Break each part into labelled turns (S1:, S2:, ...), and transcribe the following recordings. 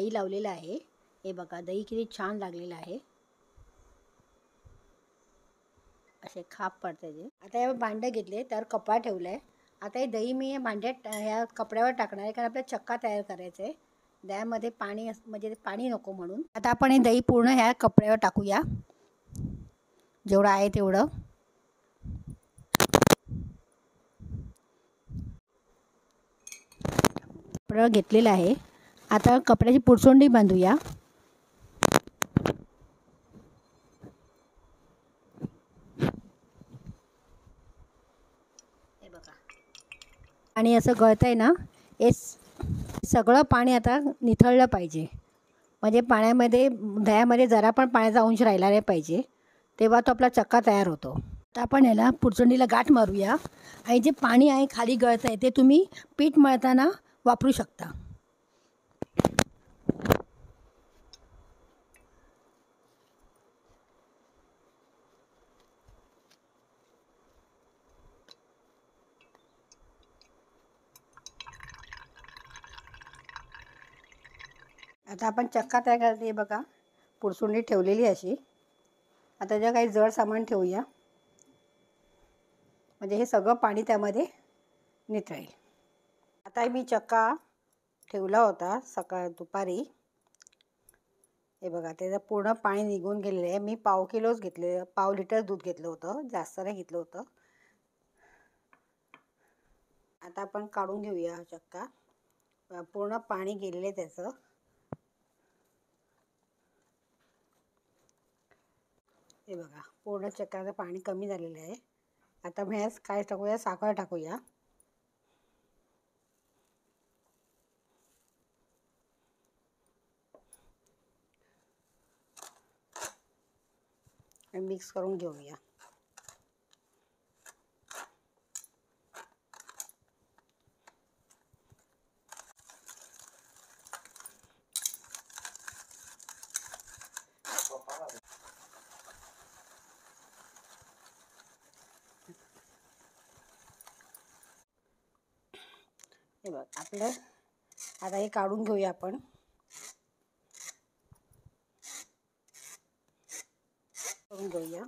S1: दही लावलेलं आहे. हे बघा दही किती छान लागलेलं आहे. असे खाप पडते ते. आता हे भांडं घेतले त्यावर कपडा ठेवला आहे. आता हे दही मी भांड्यात ह्या कपड्यावर टाकणार आहे, कारण आपल्याला चक्का तयार करायचा आहे. दह्यामध्ये पाणी म्हणजे पाणी नको म्हणून. आता आपण हे दही पूर्ण ह्या कपड्यावर टाकूया, जेवढं आहे तेवढं. कपडा घेतलेला आहे. आता कपड्याची पुरसोंडी बांधूया. हे बघा आणि असं गळतंय ना, हे सगळं पाणी आता निथळलं पाहिजे. म्हणजे पाण्यामध्ये दह्यामध्ये जरा पण पाण्याचा अंश राहिला नाही पाहिजे, तेव्हा तो आपला चक्का तयार होतो. आता आपण याला पुरचुंडीला गाठ मारूया. आणि जे पाणी आहे खाली गळतंय ते तुम्ही पीठ मळताना वापरू शकता. आता आपण चक्का तयार करते बघा. पुरसुंडी ठेवलेली अशी. आता ज्या काही जड सामान ठेवूया, म्हणजे हे सगळं पाणी त्यामध्ये निथळेल. आता मी चक्का ठेवला होता दुपारी. हे बघा त्याचं पूर्ण पाणी निघून गेलेलं आहे. मी पाव किलोच घेतले, पाव लिटर दूध घेतलं होतं, जास्त नाही घेतलं होतं. आता आपण काढून घेऊया चक्का. पूर्ण पाणी गेलेलं आहे त्याचं. हे बघा पूर्ण चक्काचं पाणी कमी झालेलं आहे. आता ह्यास काय टाकूया, साखर टाकूया. आणि मिक्स करून घेऊया. हे बघ आपलं आता हे काढून घेऊया आपण. करून घेऊया.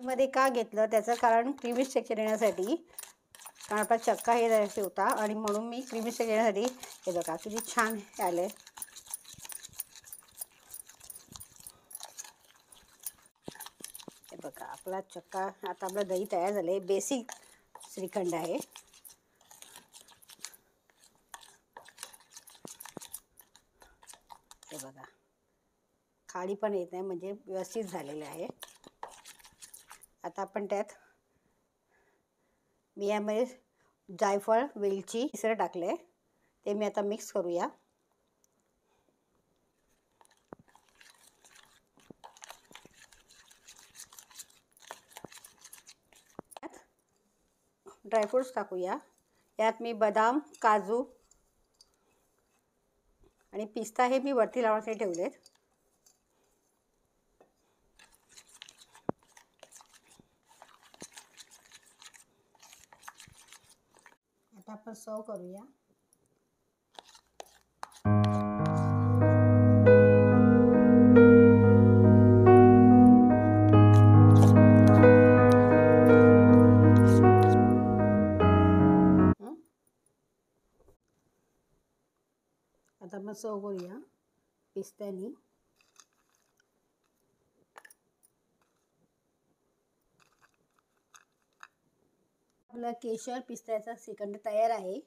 S1: मध्ये का घेतलं त्याचं कारण क्रीमी स्ट्रक्चर येण्यासाठी, कारण आपला चक्का हे द्यायचा होता आणि म्हणून मी क्रीमी स्ट्रक्चर येण्यासाठी. हे बघा किती छान आले. हे बघा आपला चक्का. आता आपलं दही तयार झाले. बेसिक श्रीखंड आहे. हे बघा खाली पण येत नाही, म्हणजे व्यवस्थित झालेलं आहे. आता आपण त्यात मी यामध्ये जायफळ, वेलची मिश्र टाकले, ते मी आता मिक्स करूया. ड्रायफ्रूट्स टाकूया. यात मी बदाम, काजू आणि पिस्ता हे मी वरती लावण्यासाठी ठेवलेत. आता आपण सर्व करूया. आता आपण सर्व करूया पिस्त्यानी. आपला केशर पिस्त्याचा श्रीखंड तयार आहे.